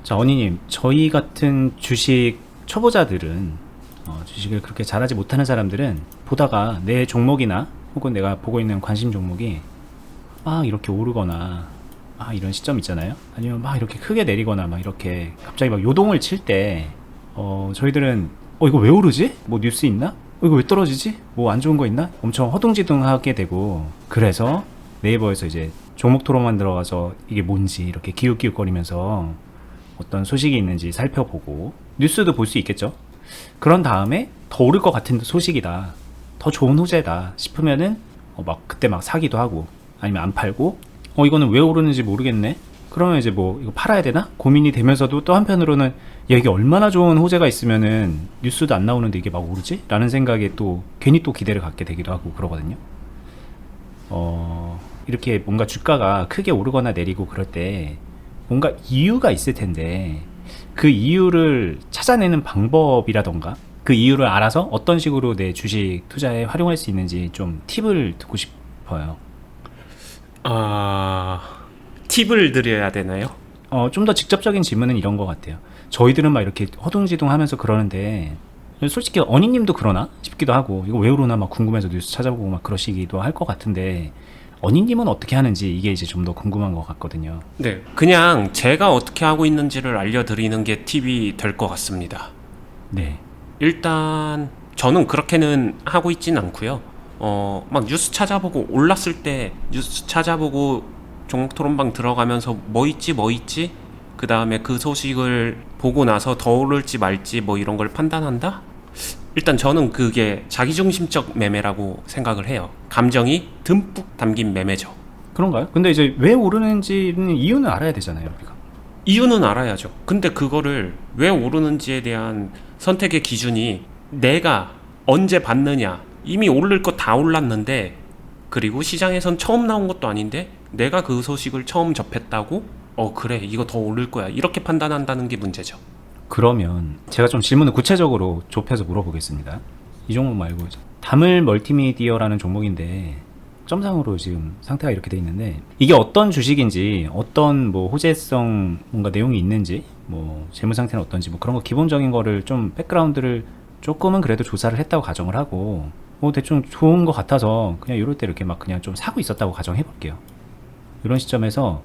자, 언니님, 저희 같은 주식 초보자들은 주식을 그렇게 잘하지 못하는 사람들은 보다가 내 종목이나 혹은 내가 보고 있는 관심 종목이 막 이렇게 오르거나 막 이런 시점 있잖아요. 아니면 막 이렇게 크게 내리거나 막 이렇게 갑자기 막 요동을 칠 때 저희들은 이거 왜 오르지? 뭐 뉴스 있나? 이거 왜 떨어지지? 뭐 안 좋은 거 있나? 엄청 허둥지둥하게 되고, 그래서 네이버에서 이제 종목 토론만 들어가서 이게 뭔지 이렇게 기웃기웃거리면서 어떤 소식이 있는지 살펴보고 뉴스도 볼 수 있겠죠. 그런 다음에 더 오를 것 같은 소식이다, 더 좋은 호재다 싶으면은 막 그때 막 사기도 하고, 아니면 안 팔고 이거는 왜 오르는지 모르겠네, 그러면 이제 뭐 이거 팔아야 되나 고민이 되면서도, 또 한편으로는 야, 이게 얼마나 좋은 호재가 있으면은 뉴스도 안 나오는데 이게 막 오르지? 라는 생각에 또 괜히 또 기대를 갖게 되기도 하고 그러거든요. 이렇게 뭔가 주가가 크게 오르거나 내리고 그럴 때 뭔가 이유가 있을 텐데, 그 이유를 찾아내는 방법이라던가 그 이유를 알아서 어떤 식으로 내 주식 투자에 활용할 수 있는지 좀 팁을 듣고 싶어요. 아, 팁을 드려야 되나요? 좀 더 직접적인 질문은 이런 것 같아요. 저희들은 막 이렇게 허둥지둥 하면서 그러는데, 솔직히 언니님도 그러나 싶기도 하고, 이거 왜 그러나 막 궁금해서 뉴스 찾아보고 막 그러시기도 할 것 같은데, 언니님은 어떻게 하는지 이게 이제 좀 더 궁금한 것 같거든요. 네, 그냥 제가 어떻게 하고 있는지를 알려드리는 게 팁이 될 것 같습니다. 네. 일단 저는 그렇게는 하고 있진 않고요. 막 뉴스 찾아보고 올랐을 때 뉴스 찾아보고 종목 토론방 들어가면서 뭐 있지 뭐 있지? 그 다음에 그 소식을 보고 나서 더 오를지 말지 뭐 이런 걸 판단한다? 일단 저는 그게 자기중심적 매매라고 생각을 해요. 감정이 듬뿍 담긴 매매죠. 그런가요? 근데 이제 왜 오르는지는 이유는 알아야 되잖아요, 우리가. 이유는 알아야죠. 근데 그거를 왜 오르는지에 대한 선택의 기준이 내가 언제 봤느냐. 이미 오를 거 다 올랐는데, 그리고 시장에선 처음 나온 것도 아닌데 내가 그 소식을 처음 접했다고 그래 이거 더 오를 거야 이렇게 판단한다는 게 문제죠. 그러면 제가 좀 질문을 구체적으로 좁혀서 물어보겠습니다. 이 종목 말고 다물 멀티미디어라는 종목인데, 점상으로 지금 상태가 이렇게 돼 있는데, 이게 어떤 주식인지, 어떤 뭐 호재성 뭔가 내용이 있는지, 뭐 재무 상태는 어떤지, 뭐 그런 거 기본적인 거를 좀 백그라운드를 조금은 그래도 조사를 했다고 가정을 하고, 뭐 대충 좋은 것 같아서 그냥 이럴 때 이렇게 막 그냥 좀 사고 있었다고 가정해 볼게요. 이런 시점에서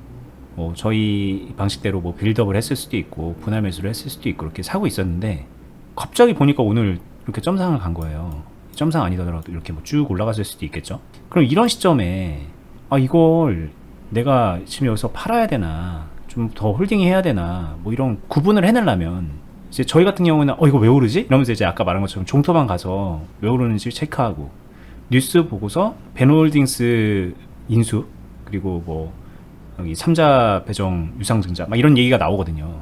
뭐 저희 방식대로 뭐 빌드업을 했을 수도 있고 분할 매수를 했을 수도 있고 이렇게 사고 있었는데, 갑자기 보니까 오늘 이렇게 점상을 간 거예요. 점상 아니더라도 이렇게 뭐 쭉 올라갔을 수도 있겠죠. 그럼 이런 시점에 이걸 내가 지금 여기서 팔아야 되나, 좀 더 홀딩 해야 되나, 뭐 이런 구분을 해내려면, 이제 저희 같은 경우는 이거 왜 오르지? 이러면서 이제 아까 말한 것처럼 종토방 가서 왜 오르는지 체크하고, 뉴스 보고서 벤홀딩스 인수, 그리고 뭐 여기 삼자 배정 유상증자 막 이런 얘기가 나오거든요.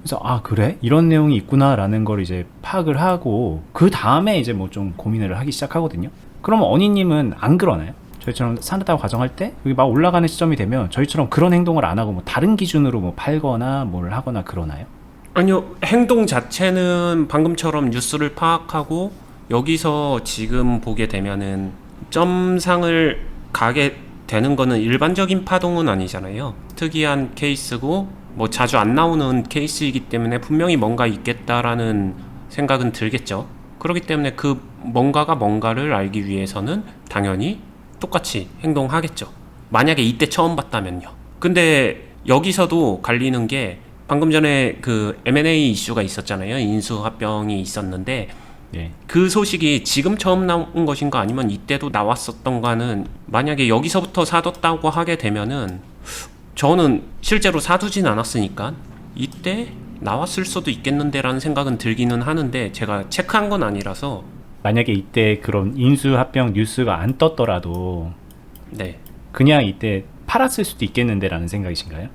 그래서 그래? 이런 내용이 있구나라는 걸 이제 파악을 하고, 그 다음에 이제 뭐 좀 고민을 하기 시작하거든요. 그러면 언니님은 안 그러나요? 저희처럼 산다고 가정할 때 여기 막 올라가는 시점이 되면 저희처럼 그런 행동을 안 하고 뭐 다른 기준으로 뭐 팔거나 뭘 하거나 그러나요? 아니요, 행동 자체는 방금처럼 뉴스를 파악하고 여기서 지금 보게 되면은 점상을 가게 되는 거는 일반적인 파동은 아니잖아요. 특이한 케이스고 뭐 자주 안 나오는 케이스이기 때문에 분명히 뭔가 있겠다라는 생각은 들겠죠. 그렇기 때문에 그 뭔가를 알기 위해서는 당연히 똑같이 행동하겠죠. 만약에 이때 처음 봤다면요. 근데 여기서도 갈리는 게, 방금 전에 그 M&A 이슈가 있었잖아요. 인수합병이 있었는데, 예. 그 소식이 지금 처음 나온 것인가 아니면 이때도 나왔었던가는, 만약에 여기서부터 사뒀다고 하게 되면은 저는 실제로 사두진 않았으니까 이때 나왔을 수도 있겠는데 라는 생각은 들기는 하는데, 제가 체크한 건 아니라서. 만약에 이때 그런 인수합병 뉴스가 안 떴더라도 네, 그냥 이때 팔았을 수도 있겠는데 라는 생각이신가요?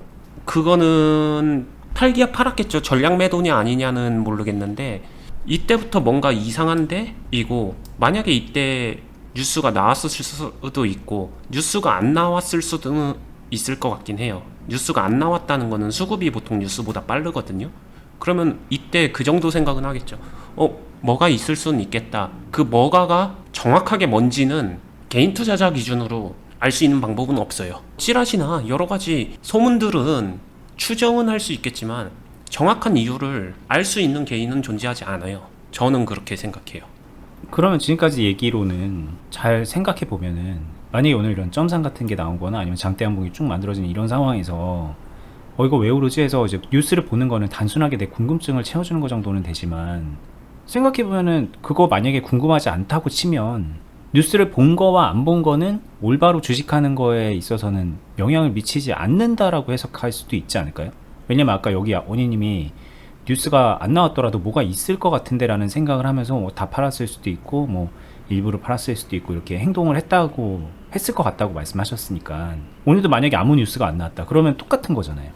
그거는 팔기야 팔았겠죠. 전략 매도냐 아니냐는 모르겠는데, 이때부터 뭔가 이상한데 이고, 만약에 이때 뉴스가 나왔을 수도 있고 뉴스가 안 나왔을 수도 있을 것 같긴 해요. 뉴스가 안 나왔다는 거는 수급이 보통 뉴스보다 빠르거든요. 그러면 이때 그 정도 생각은 하겠죠. 뭐가 있을 수는 있겠다. 그 뭐가가 정확하게 뭔지는 개인 투자자 기준으로 알 수 있는 방법은 없어요. 찌라시나 여러 가지 소문들은 추정은 할 수 있겠지만 정확한 이유를 알 수 있는 개인은 존재하지 않아요. 저는 그렇게 생각해요. 그러면 지금까지 얘기로는 잘 생각해 보면은 만약에 오늘 이런 점상 같은 게 나온 거나 아니면 장대 항목이 쭉 만들어지는 이런 상황에서 이거 왜 오르지 해서 이제 뉴스를 보는 거는 단순하게 내 궁금증을 채워주는 거 정도는 되지만 생각해 보면은 그거 만약에 궁금하지 않다고 치면 뉴스를 본 거와 안 본 거는 올바로 주식하는 거에 있어서는 영향을 미치지 않는다라고 해석할 수도 있지 않을까요? 왜냐면 아까 여기 원희님이 뉴스가 안 나왔더라도 뭐가 있을 것 같은데라는 생각을 하면서 뭐다 팔았을 수도 있고 뭐 일부러 팔았을 수도 있고 이렇게 행동을 했을 것 같다고 말씀하셨으니까 오늘도 만약에 아무 뉴스가 안 나왔다 그러면 똑같은 거잖아요.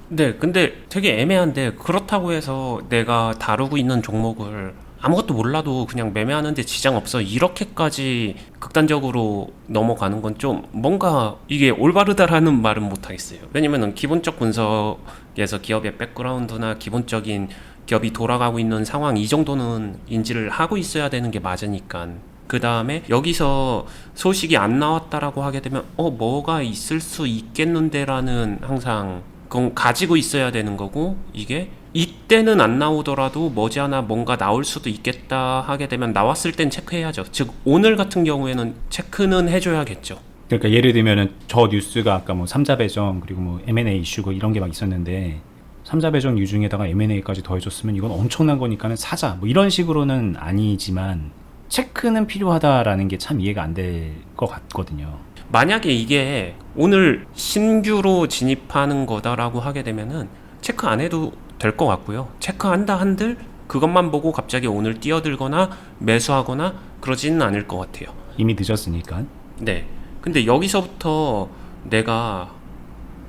네, 근데 되게 애매한데 그렇다고 해서 내가 다루고 있는 종목을 아무것도 몰라도 그냥 매매하는데 지장 없어 이렇게까지 극단적으로 넘어가는 건 좀 뭔가 이게 올바르다라는 말은 못 하겠어요. 왜냐면은 기본적 분석에서 기업의 백그라운드나 기본적인 기업이 돌아가고 있는 상황 이 정도는 인지를 하고 있어야 되는 게 맞으니까. 그 다음에 여기서 소식이 안 나왔다라고 하게 되면 뭐가 있을 수 있겠는데라는 항상 그건 가지고 있어야 되는 거고, 이게 이때는 안 나오더라도 머지않아 뭔가 나올 수도 있겠다 하게 되면 나왔을 땐 체크해야죠. 즉 오늘 같은 경우에는 체크는 해줘야겠죠. 그러니까 예를 들면은 저 뉴스가 아까 뭐 삼자 배정 그리고 뭐 M&A 이슈고 이런 게 막 있었는데 삼자 배정 유중에다가 M&A까지 더해줬으면 이건 엄청난 거니까는 사자 뭐 이런 식으로는 아니지만 체크는 필요하다라는 게 참 이해가 안 될 것 같거든요. 만약에 이게 오늘 신규로 진입하는 거다라고 하게 되면은 체크 안 해도 될 것 같고요. 체크한다 한들 그것만 보고 갑자기 오늘 뛰어들거나 매수하거나 그러지는 않을 것 같아요. 이미 늦었으니까. 네. 근데 여기서부터 내가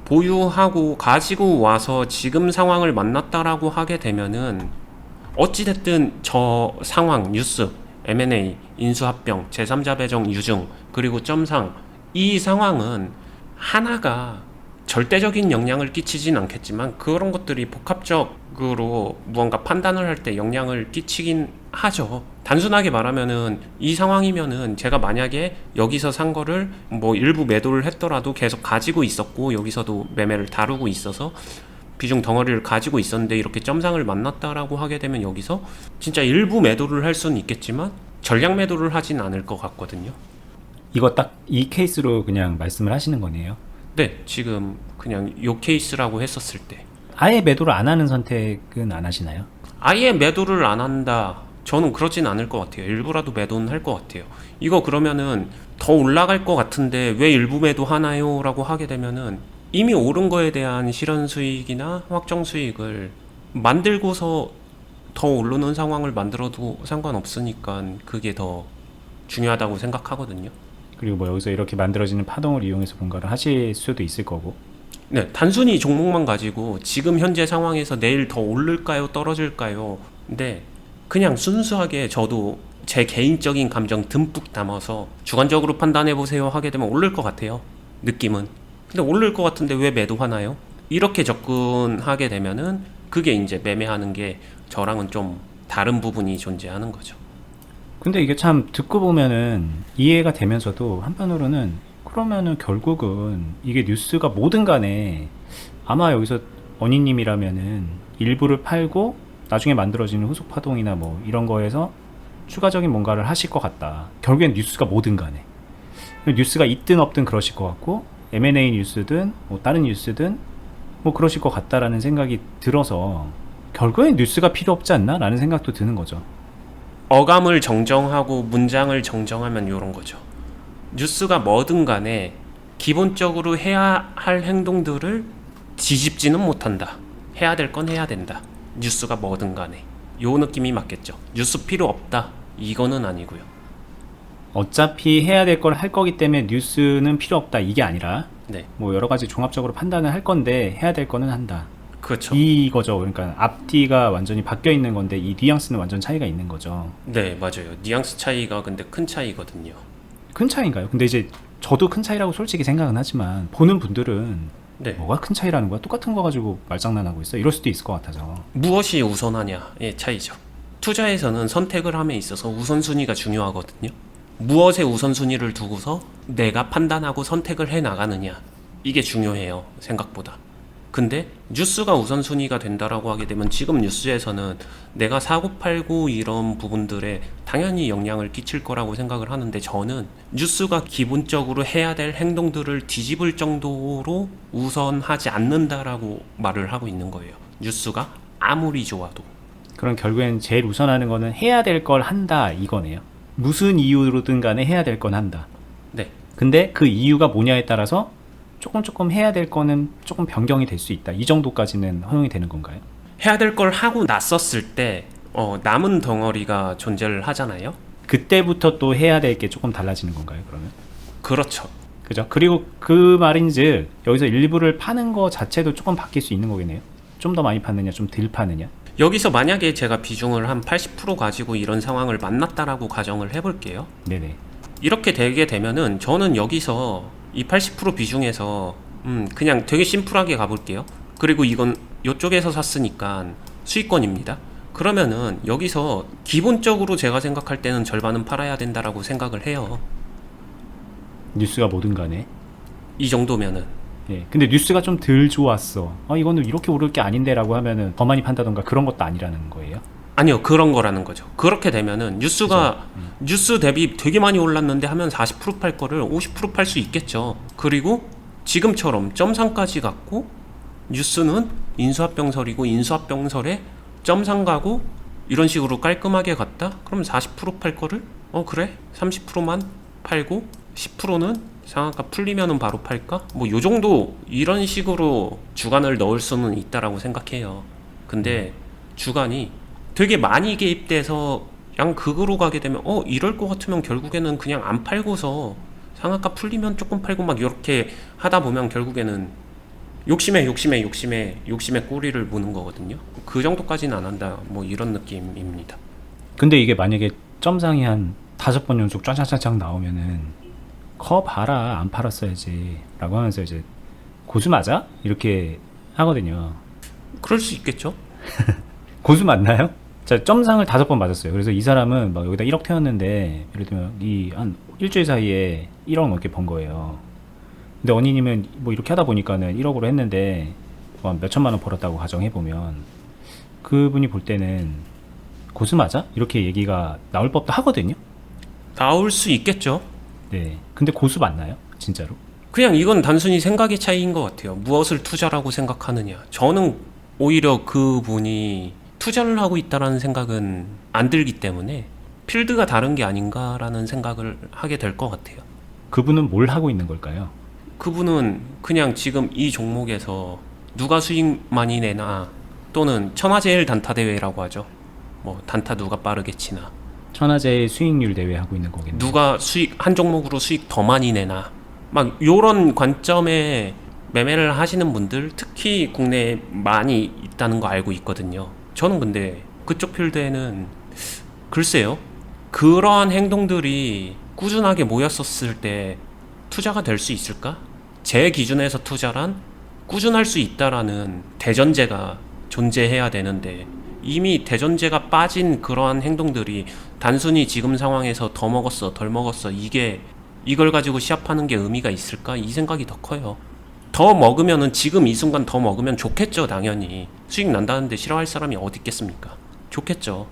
보유하고 가지고 와서 지금 상황을 만났다라고 하게 되면은 어찌됐든 저 상황, 뉴스, M&A, 인수합병, 제3자 배정 유증, 그리고 점상 이 상황은 하나가 절대적인 영향을 끼치진 않겠지만 그런 것들이 복합적으로 무언가 판단을 할 때 영향을 끼치긴 하죠. 단순하게 말하면은 이 상황이면은 제가 만약에 여기서 산 거를 뭐 일부 매도를 했더라도 계속 가지고 있었고 여기서도 매매를 다루고 있어서 비중 덩어리를 가지고 있었는데 이렇게 점상을 만났다라고 하게 되면 여기서 진짜 일부 매도를 할 수는 있겠지만 전량 매도를 하진 않을 것 같거든요. 이거 딱 이 케이스로 그냥 말씀을 하시는 거네요. 네, 지금 그냥 요 케이스라고 했었을 때 아예 매도를 안 하는 선택은 안 하시나요? 아예 매도를 안 한다. 저는 그러진 않을 것 같아요. 일부라도 매도는 할 것 같아요. 이거 그러면은 더 올라갈 것 같은데 왜 일부 매도 하나요? 라고 하게 되면은 이미 오른 거에 대한 실현 수익이나 확정 수익을 만들고서 더 오르는 상황을 만들어도 상관없으니까 그게 더 중요하다고 생각하거든요. 그리고 뭐 여기서 이렇게 만들어지는 파동을 이용해서 뭔가를 하실 수도 있을 거고. 네, 단순히 종목만 가지고 지금 현재 상황에서 내일 더 오를까요? 떨어질까요? 근데 그냥 순수하게 저도 제 개인적인 감정 듬뿍 담아서 주관적으로 판단해 보세요 하게 되면 오를 것 같아요. 느낌은. 근데 오를 것 같은데 왜 매도하나요? 이렇게 접근하게 되면은 그게 이제 매매하는 게 저랑은 좀 다른 부분이 존재하는 거죠. 근데 이게 참 듣고 보면은 이해가 되면서도 한편으로는 그러면은 결국은 이게 뉴스가 뭐든 간에 아마 여기서 원희님이라면은 일부를 팔고 나중에 만들어지는 후속 파동이나 뭐 이런 거에서 추가적인 뭔가를 하실 것 같다. 결국엔 뉴스가 뭐든 간에 뉴스가 있든 없든 그러실 것 같고 M&A 뉴스든 뭐 다른 뉴스든 뭐 그러실 것 같다라는 생각이 들어서 결국엔 뉴스가 필요 없지 않나? 라는 생각도 드는 거죠. 어감을 정정하고 문장을 정정하면 이런 거죠. 뉴스가 뭐든 간에 기본적으로 해야 할 행동들을 뒤집지는 못한다. 해야 될 건 해야 된다. 뉴스가 뭐든 간에. 요 느낌이 맞겠죠. 뉴스 필요 없다. 이거는 아니고요. 어차피 해야 될 걸 할 거기 때문에 뉴스는 필요 없다. 이게 아니라 네, 뭐 여러 가지 종합적으로 판단을 할 건데 해야 될 거는 한다. 그렇죠. 이거죠. 그러니까 앞뒤가 완전히 바뀌어 있는 건데 이 뉘앙스는 완전 차이가 있는 거죠. 네, 맞아요. 뉘앙스 차이가 근데 큰 차이거든요. 큰 차이인가요? 근데 이제 저도 큰 차이라고 솔직히 생각은 하지만 보는 분들은 네. 뭐가 큰 차이라는 거야? 똑같은 거 가지고 말장난하고 있어? 이럴 수도 있을 것 같아서. 무엇이 우선하냐의 차이죠. 투자에서는 선택을 함에 있어서 우선순위가 중요하거든요. 무엇의 우선순위를 두고서 내가 판단하고 선택을 해 나가느냐, 이게 중요해요. 생각보다. 근데 뉴스가 우선순위가 된다라고 하게 되면 지금 뉴스에서는 내가 사고팔고 이런 부분들에 당연히 영향을 끼칠 거라고 생각을 하는데, 저는 뉴스가 기본적으로 해야 될 행동들을 뒤집을 정도로 우선하지 않는다라고 말을 하고 있는 거예요. 뉴스가 아무리 좋아도. 그럼 결국엔 제일 우선하는 거는 해야 될 걸 한다 이거네요. 무슨 이유로든 간에 해야 될 건 한다. 네. 근데 그 이유가 뭐냐에 따라서 조금 해야 될 거는 조금 변경이 될 수 있다. 이 정도까지는 허용이 되는 건가요? 해야 될 걸 하고 났었을 때 남은 덩어리가 존재를 하잖아요. 그때부터 또 해야 될 게 조금 달라지는 건가요, 그러면? 그렇죠. 그죠? 그리고 그 말인즉 여기서 일부를 파는 거 자체도 조금 바뀔 수 있는 거겠네요. 좀 더 많이 파느냐, 좀 덜 파느냐. 여기서 만약에 제가 비중을 한 80% 가지고 이런 상황을 만났다라고 가정을 해볼게요. 네네. 이렇게 되게 되면은 저는 여기서 이 80% 비중에서 그냥 되게 심플하게 가볼게요. 그리고 이건 이쪽에서 샀으니까 수익권입니다. 그러면은 여기서 기본적으로 제가 생각할 때는 절반은 팔아야 된다라고 생각을 해요. 뉴스가 뭐든 간에. 이 정도면은. 예. 근데 뉴스가 좀 덜 좋았어. 이거는 이렇게 오를 게 아닌데 라고 하면은 더 많이 판다던가 그런 것도 아니라는 거예요. 아니요, 그런 거라는 거죠. 그렇게 되면은 뉴스가 뉴스 대비 되게 많이 올랐는데 하면 40% 팔 거를 50% 팔 수 있겠죠. 그리고 지금처럼 점상까지 갔고 뉴스는 인수합병설이고 인수합병설에 점상 가고 이런 식으로 깔끔하게 갔다? 그럼 40%팔 거를 그래? 30%만 팔고 10%는 상한가 풀리면은 바로 팔까? 뭐 요 정도 이런 식으로 주간을 넣을 수는 있다라고 생각해요. 근데 주간이 되게 많이 개입돼서 양극으로 가게 되면 이럴 것 같으면 결국에는 그냥 안 팔고서 상한가 풀리면 조금 팔고 막 이렇게 하다 보면 결국에는 욕심에 꼬리를 무는 거거든요. 그 정도까지는 안 한다, 뭐 이런 느낌입니다. 근데 이게 만약에 점상이 한 5번 연속 쫙쫙쫙 나오면은 거 봐라 안 팔았어야지 라고 하면서 이제 고수 맞아? 이렇게 하거든요. 그럴 수 있겠죠? 고수 맞나요? 자, 점상을 5번 맞았어요. 그래서 이 사람은 막 여기다 1억 태웠는데 예를 들면 이 한 일주일 사이에 1억 넘게 번 거예요. 근데 언니님은 뭐 이렇게 하다 보니까는 1억으로 했는데 몇 천만 원 벌었다고 가정해보면 그분이 볼 때는 고수 맞아? 이렇게 얘기가 나올 법도 하거든요. 나올 수 있겠죠. 네. 근데 고수 맞나요? 진짜로? 그냥 이건 단순히 생각의 차이인 것 같아요. 무엇을 투자라고 생각하느냐. 저는 오히려 그분이 투자를 하고 있다라는 생각은 안 들기 때문에 필드가 다른 게 아닌가라는 생각을 하게 될 것 같아요. 그분은 뭘 하고 있는 걸까요? 그분은 그냥 지금 이 종목에서 누가 수익 많이 내나, 또는 천하제일 단타 대회라고 하죠. 뭐 단타 누가 빠르게 치나, 천하제일 수익률 대회 하고 있는 거겠네요. 누가 수익 한 종목으로 수익 더 많이 내나, 막 요런 관점에 매매를 하시는 분들 특히 국내에 많이 있다는 거 알고 있거든요. 저는 근데 그쪽 필드에는 글쎄요, 그러한 행동들이 꾸준하게 모였었을 때 투자가 될 수 있을까? 제 기준에서 투자란 꾸준할 수 있다라는 대전제가 존재해야 되는데, 이미 대전제가 빠진 그러한 행동들이 단순히 지금 상황에서 더 먹었어 덜 먹었어 이걸 가지고 시합하는 게 의미가 있을까? 이 생각이 더 커요. 더 먹으면은 지금 이 순간 더 먹으면 좋겠죠. 당연히 수익 난다는데 싫어할 사람이 어디 있겠습니까? 좋겠죠.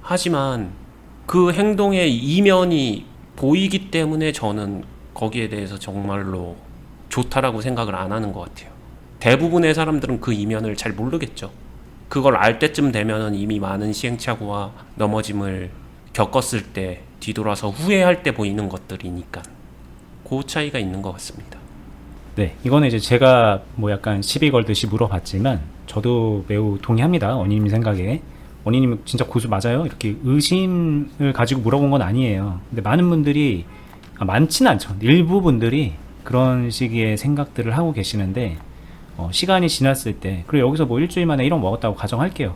하지만 그 행동의 이면이 보이기 때문에 저는 거기에 대해서 정말로 좋다라고 생각을 안 하는 것 같아요. 대부분의 사람들은 그 이면을 잘 모르겠죠. 그걸 알 때쯤 되면은 이미 많은 시행착오와 넘어짐을 겪었을 때 뒤돌아서 후회할 때 보이는 것들이니까 그 차이가 있는 것 같습니다. 네, 이거는 이제 제가 뭐 약간 시비 걸듯이 물어봤지만 저도 매우 동의합니다. 원희님 생각에. 원희님 진짜 고수 맞아요? 이렇게 의심을 가지고 물어본 건 아니에요. 근데 많은 분들이, 많지는 않죠. 일부 분들이 그런 식의 생각들을 하고 계시는데, 시간이 지났을 때, 그리고 여기서 뭐 일주일 만에 1억 먹었다고 가정할게요.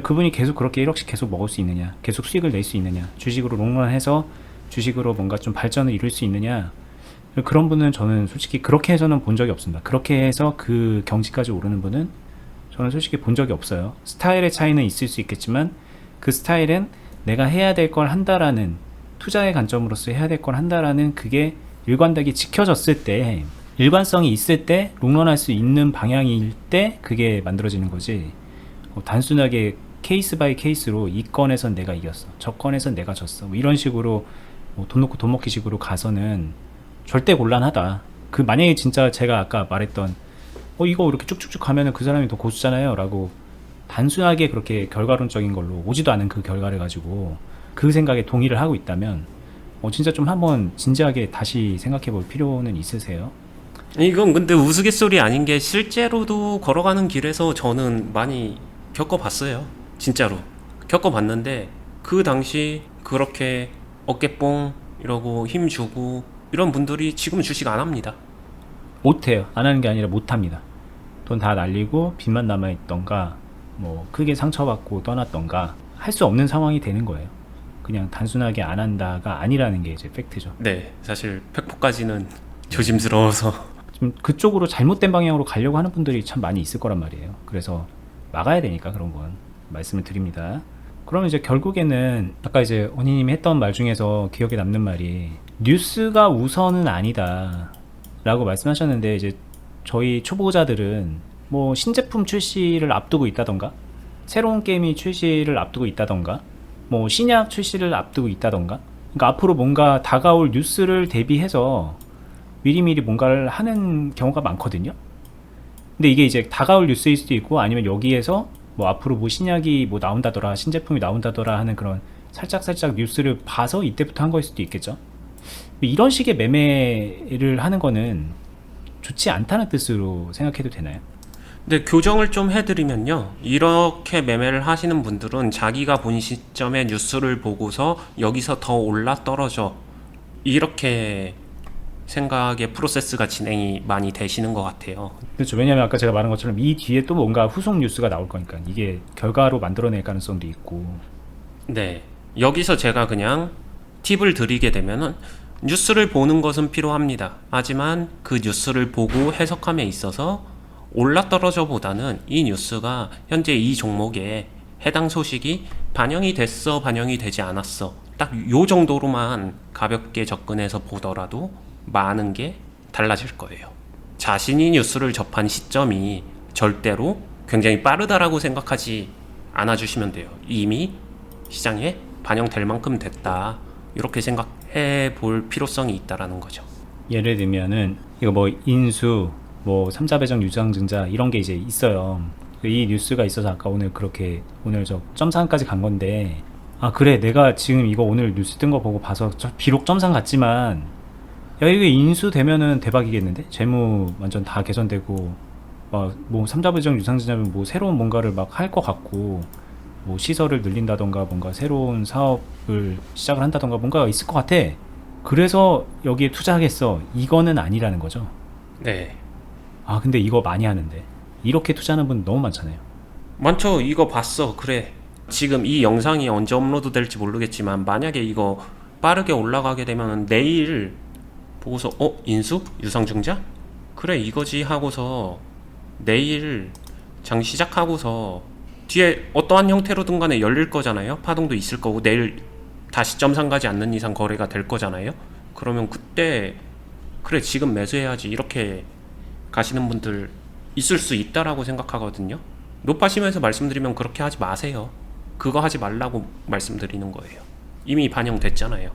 그분이 계속 그렇게 1억씩 계속 먹을 수 있느냐, 계속 수익을 낼 수 있느냐, 주식으로 롱런해서 주식으로 뭔가 좀 발전을 이룰 수 있느냐, 그런 분은 저는 솔직히 그렇게 해서는 본 적이 없습니다. 그렇게 해서 그 경지까지 오르는 분은 저는 솔직히 본 적이 없어요. 스타일의 차이는 있을 수 있겠지만 그 스타일은 내가 해야 될 걸 한다라는, 투자의 관점으로서 해야 될 걸 한다라는 그게 일관되게 지켜졌을 때 일관성이 있을 때 롱런할 수 있는 방향일 때 그게 만들어지는 거지. 단순하게 케이스 바이 케이스로 이 건에선 내가 이겼어, 저 건에선 내가 졌어, 뭐 이런 식으로 돈 놓고 돈 먹기 식으로 가서는 절대 곤란하다. 그 만약에 진짜 제가 아까 말했던 이거 이렇게 쭉쭉쭉 가면은 그 사람이 더 고수잖아요 라고 단순하게 그렇게 결과론적인 걸로 오지도 않은 그 결과를 가지고 그 생각에 동의를 하고 있다면 진짜 좀 한번 진지하게 다시 생각해 볼 필요는 있으세요? 이건 근데 우스갯소리 아닌 게 실제로도 걸어가는 길에서 저는 많이 겪어봤어요. 진짜로 겪어봤는데 그 당시 그렇게 어깨뽕 이러고 힘주고 이런 분들이 지금 주식 안 합니다. 못해요. 안 하는 게 아니라 못합니다. 돈 다 날리고 빚만 남아있던가 뭐 크게 상처받고 떠났던가 할 수 없는 상황이 되는 거예요. 그냥 단순하게 안 한다가 아니라는 게 이제 팩트죠. 네, 사실 팩폭까지는 조심스러워서. 좀 그쪽으로 잘못된 방향으로 가려고 하는 분들이 참 많이 있을 거란 말이에요. 그래서 막아야 되니까 그런 건 말씀을 드립니다. 그러면 이제 결국에는 아까 이제 원희님이 했던 말 중에서 기억에 남는 말이 뉴스가 우선은 아니다 라고 말씀하셨는데, 이제 저희 초보자들은 뭐 신제품 출시를 앞두고 있다던가 새로운 게임이 출시를 앞두고 있다던가 뭐 신약 출시를 앞두고 있다던가, 그러니까 앞으로 뭔가 다가올 뉴스를 대비해서 미리미리 뭔가를 하는 경우가 많거든요. 근데 이게 이제 다가올 뉴스일 수도 있고 아니면 여기에서 뭐 앞으로 뭐 신약이 뭐 나온다더라, 신제품이 나온다더라 하는 그런 살짝 뉴스를 봐서 이때부터 한 거일 수도 있겠죠. 이런 식의 매매를 하는 거는 좋지 않다는 뜻으로 생각해도 되나요? 근데 교정을 좀 해드리면요, 이렇게 매매를 하시는 분들은 자기가 본 시점에 뉴스를 보고서 여기서 더 올라 떨어져 이렇게 생각의 프로세스가 진행이 많이 되시는 것 같아요. 그렇죠. 왜냐하면 아까 제가 말한 것처럼 이 뒤에 또 뭔가 후속 뉴스가 나올 거니까 이게 결과로 만들어낼 가능성도 있고. 네, 여기서 제가 그냥 팁을 드리게 되면은 뉴스를 보는 것은 필요합니다. 하지만 그 뉴스를 보고 해석함에 있어서 올라떨어져 보다는 이 뉴스가 현재 이 종목에 해당 소식이 반영이 됐어, 반영이 되지 않았어, 딱 요 정도로만 가볍게 접근해서 보더라도 많은 게 달라질 거예요. 자신이 뉴스를 접한 시점이 절대로 굉장히 빠르다라고 생각하지 않아 주시면 돼요. 이미 시장에 반영될 만큼 됐다, 이렇게 생각해 볼 필요성이 있다라는 거죠. 예를 들면은 이거 뭐 인수, 뭐 삼자배정 유상증자 이런 게 이제 있어요. 이 뉴스가 있어서 아까 오늘 그렇게 오늘 저 점상까지 간 건데, 아 그래 내가 지금 이거 오늘 뉴스 뜬 거 보고 봐서 비록 점상 갔지만 야 이게 인수되면은 대박이겠는데? 재무 완전 다 개선되고 뭐 삼자배정 유상증자면 뭐 새로운 뭔가를 막 할 것 같고 뭐 시설을 늘린다던가 뭔가 새로운 사업을 시작을 한다던가 뭔가가 있을 것 같아. 그래서 여기에 투자하겠어. 이거는 아니라는 거죠. 네, 아 근데 이거 많이 하는데 이렇게 투자하는 분 너무 많잖아요. 많죠. 이거 봤어, 그래. 지금 이 영상이 언제 업로드 될지 모르겠지만 만약에 이거 빠르게 올라가게 되면 내일 보고서 인수? 유상증자? 그래 이거지 하고서 내일 장 시작하고서 뒤에 어떠한 형태로든 간에 열릴 거잖아요. 파동도 있을 거고 내일 다시 점상 가지 않는 이상 거래가 될 거잖아요. 그러면 그때 그래 지금 매수해야지 이렇게 가시는 분들 있을 수 있다라고 생각하거든요. 높아시면서 말씀드리면 그렇게 하지 마세요. 그거 하지 말라고 말씀드리는 거예요. 이미 반영됐잖아요.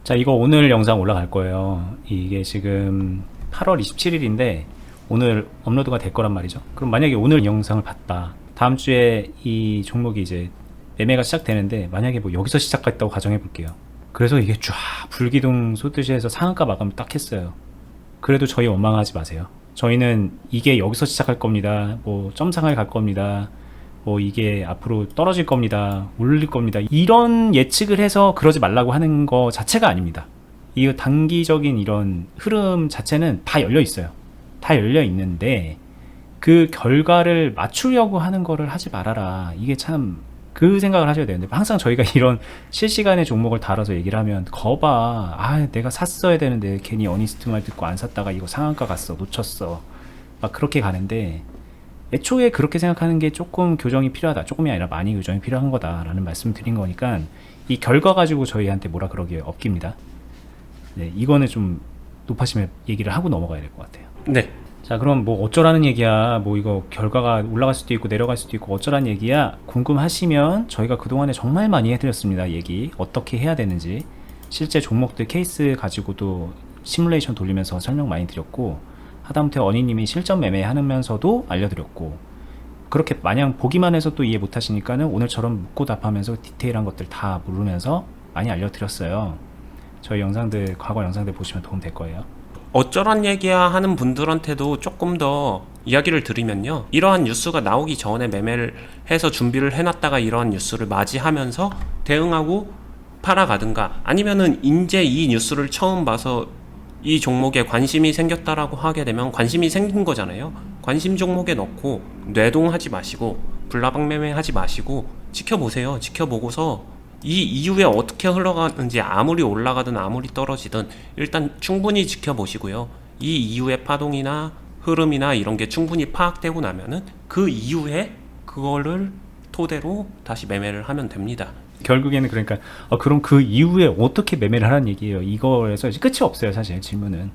자 이거 오늘 영상 올라갈 거예요. 이게 지금 8월 27일인데 오늘 업로드가 될 거란 말이죠. 그럼 만약에 오늘 영상을 봤다, 다음 주에 이 종목이 이제 매매가 시작되는데 만약에 뭐 여기서 시작했다고 가정해 볼게요. 그래서 이게 쫙 불기둥 솟듯이 해서 상한가 마감을 딱 했어요. 그래도 저희 원망하지 마세요. 저희는 이게 여기서 시작할 겁니다, 뭐 점상을 갈 겁니다, 뭐 이게 앞으로 떨어질 겁니다, 올릴 겁니다, 이런 예측을 해서 그러지 말라고 하는 거 자체가 아닙니다. 이 단기적인 이런 흐름 자체는 다 열려 있어요. 다 열려 있는데 그 결과를 맞추려고 하는 거를 하지 말아라. 이게 참 그 생각을 하셔야 되는데, 항상 저희가 이런 실시간의 종목을 다뤄서 얘기를 하면 거봐, 아 내가 샀어야 되는데 괜히 어니스트 말 듣고 안 샀다가 이거 상한가 갔어, 놓쳤어, 막 그렇게 가는데, 애초에 그렇게 생각하는 게 조금 교정이 필요하다, 조금이 아니라 많이 교정이 필요한 거다라는 말씀 드린 거니까 이 결과 가지고 저희한테 뭐라 그러기에 없깁니다. 네, 이거는 좀 높아심을 얘기를 하고 넘어가야 될 것 같아요. 네. 자, 그럼 뭐 어쩌라는 얘기야, 뭐 이거 결과가 올라갈 수도 있고 내려갈 수도 있고 어쩌라는 얘기야 궁금하시면 저희가 그동안에 정말 많이 해드렸습니다. 얘기 어떻게 해야 되는지 실제 종목들 케이스 가지고도 시뮬레이션 돌리면서 설명 많이 드렸고, 하다못해 어니님이 실전 매매하면서도 알려드렸고, 그렇게 마냥 보기만 해서 또 이해 못하시니까는 오늘처럼 묻고 답하면서 디테일한 것들 다 모르면서 많이 알려드렸어요. 저희 영상들, 과거 영상들 보시면 도움 될 거예요. 어쩌란 얘기야 하는 분들한테도 조금 더 이야기를 드리면요, 이러한 뉴스가 나오기 전에 매매를 해서 준비를 해놨다가 이러한 뉴스를 맞이하면서 대응하고 팔아가든가, 아니면은 이제 이 뉴스를 처음 봐서 이 종목에 관심이 생겼다라고 하게 되면 관심이 생긴 거잖아요. 관심 종목에 넣고 뇌동하지 마시고 불나방 매매하지 마시고 지켜보세요. 지켜보고서 이 이후에 어떻게 흘러가는지, 아무리 올라가든 아무리 떨어지든 일단 충분히 지켜보시고요. 이 이후의 파동이나 흐름이나 이런 게 충분히 파악되고 나면은 그 이후에 그거를 토대로 다시 매매를 하면 됩니다. 결국에는 그러니까 그럼 그 이후에 어떻게 매매를 하라는 얘기예요. 이거에서 이제 끝이 없어요, 사실 질문은.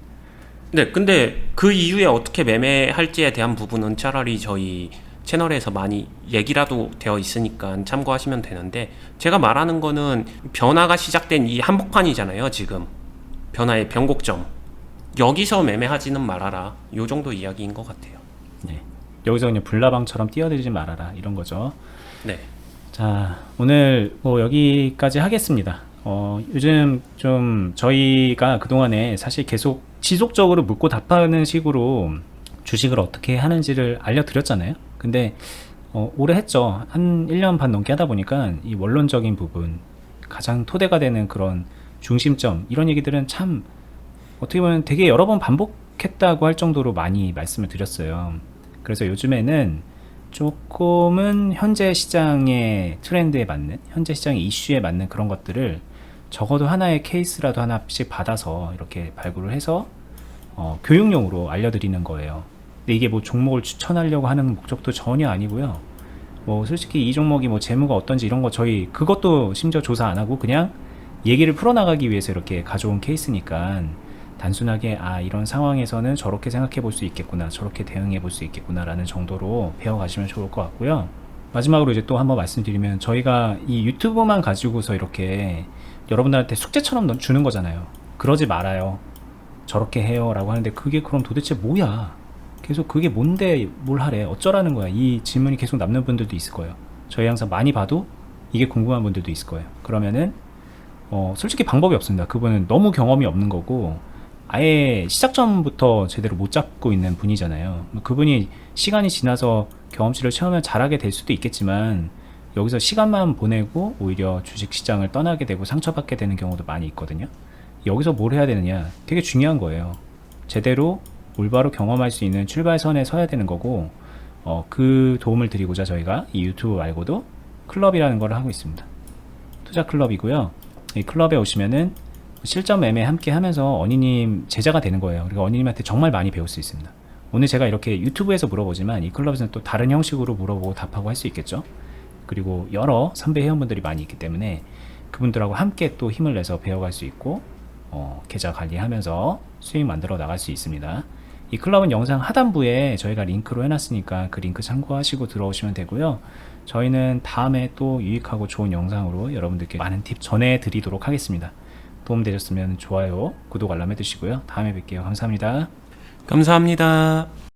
네, 근데 그 이후에 어떻게 매매할지에 대한 부분은 차라리 저희 채널에서 많이 얘기라도 되어 있으니까 참고하시면 되는데, 제가 말하는 거는 변화가 시작된 이 한복판이잖아요. 지금 변화의 변곡점, 여기서 매매하지는 말아라, 요 정도 이야기인 것 같아요. 네. 여기서 그냥 불나방처럼 뛰어들지 말아라, 이런 거죠. 네. 자, 오늘 뭐 여기까지 하겠습니다. 요즘 좀 저희가 그동안에 사실 계속 지속적으로 묻고 답하는 식으로 주식을 어떻게 하는지를 알려드렸잖아요. 근데 오래 했죠. 한 1년 반 넘게 하다 보니까 이 원론적인 부분, 가장 토대가 되는 그런 중심점, 이런 얘기들은 참 어떻게 보면 되게 여러 번 반복했다고 할 정도로 많이 말씀을 드렸어요. 그래서 요즘에는 조금은 현재 시장의 트렌드에 맞는, 현재 시장의 이슈에 맞는 그런 것들을 적어도 하나의 케이스라도 하나씩 받아서 이렇게 발굴을 해서 교육용으로 알려드리는 거예요. 근데 이게 뭐 종목을 추천하려고 하는 목적도 전혀 아니고요. 뭐 솔직히 이 종목이 뭐 재무가 어떤지 이런 거 저희 그것도 심지어 조사 안 하고 그냥 얘기를 풀어나가기 위해서 이렇게 가져온 케이스니까, 단순하게 이런 상황에서는 저렇게 생각해 볼 수 있겠구나, 저렇게 대응해 볼 수 있겠구나 라는 정도로 배워가시면 좋을 것 같고요. 마지막으로 이제 또 한번 말씀드리면, 저희가 이 유튜브만 가지고서 이렇게 여러분들한테 숙제처럼 주는 거잖아요. 그러지 말아요, 저렇게 해요 라고 하는데, 그게 그럼 도대체 뭐야, 계속 그게 뭔데 뭘 하래, 어쩌라는 거야, 이 질문이 계속 남는 분들도 있을 거예요. 저희 항상 많이 봐도 이게 궁금한 분들도 있을 거예요. 그러면은 솔직히 방법이 없습니다. 그분은 너무 경험이 없는 거고 아예 시작점부터 제대로 못 잡고 있는 분이잖아요. 그분이 시간이 지나서 경험치를 체험을 잘하게 될 수도 있겠지만, 여기서 시간만 보내고 오히려 주식시장을 떠나게 되고 상처받게 되는 경우도 많이 있거든요. 여기서 뭘 해야 되느냐, 되게 중요한 거예요. 제대로 올바로 경험할 수 있는 출발선에 서야 되는 거고, 그 도움을 드리고자 저희가 이 유튜브 말고도 클럽이라는 걸 하고 있습니다. 투자 클럽이고요. 이 클럽에 오시면은 실전 매매 함께 하면서 어니님 제자가 되는 거예요. 그리고 어니님한테 정말 많이 배울 수 있습니다. 오늘 제가 이렇게 유튜브에서 물어보지만 이 클럽에서는 또 다른 형식으로 물어보고 답하고 할 수 있겠죠. 그리고 여러 선배 회원분들이 많이 있기 때문에 그분들하고 함께 또 힘을 내서 배워갈 수 있고, 계좌 관리하면서 수익 만들어 나갈 수 있습니다. 이 클럽은 영상 하단부에 저희가 링크로 해놨으니까 그 링크 참고하시고 들어오시면 되고요. 저희는 다음에 또 유익하고 좋은 영상으로 여러분들께 많은 팁 전해드리도록 하겠습니다. 도움되셨으면 좋아요, 구독, 알람 해두시고요. 다음에 뵐게요. 감사합니다. 감사합니다.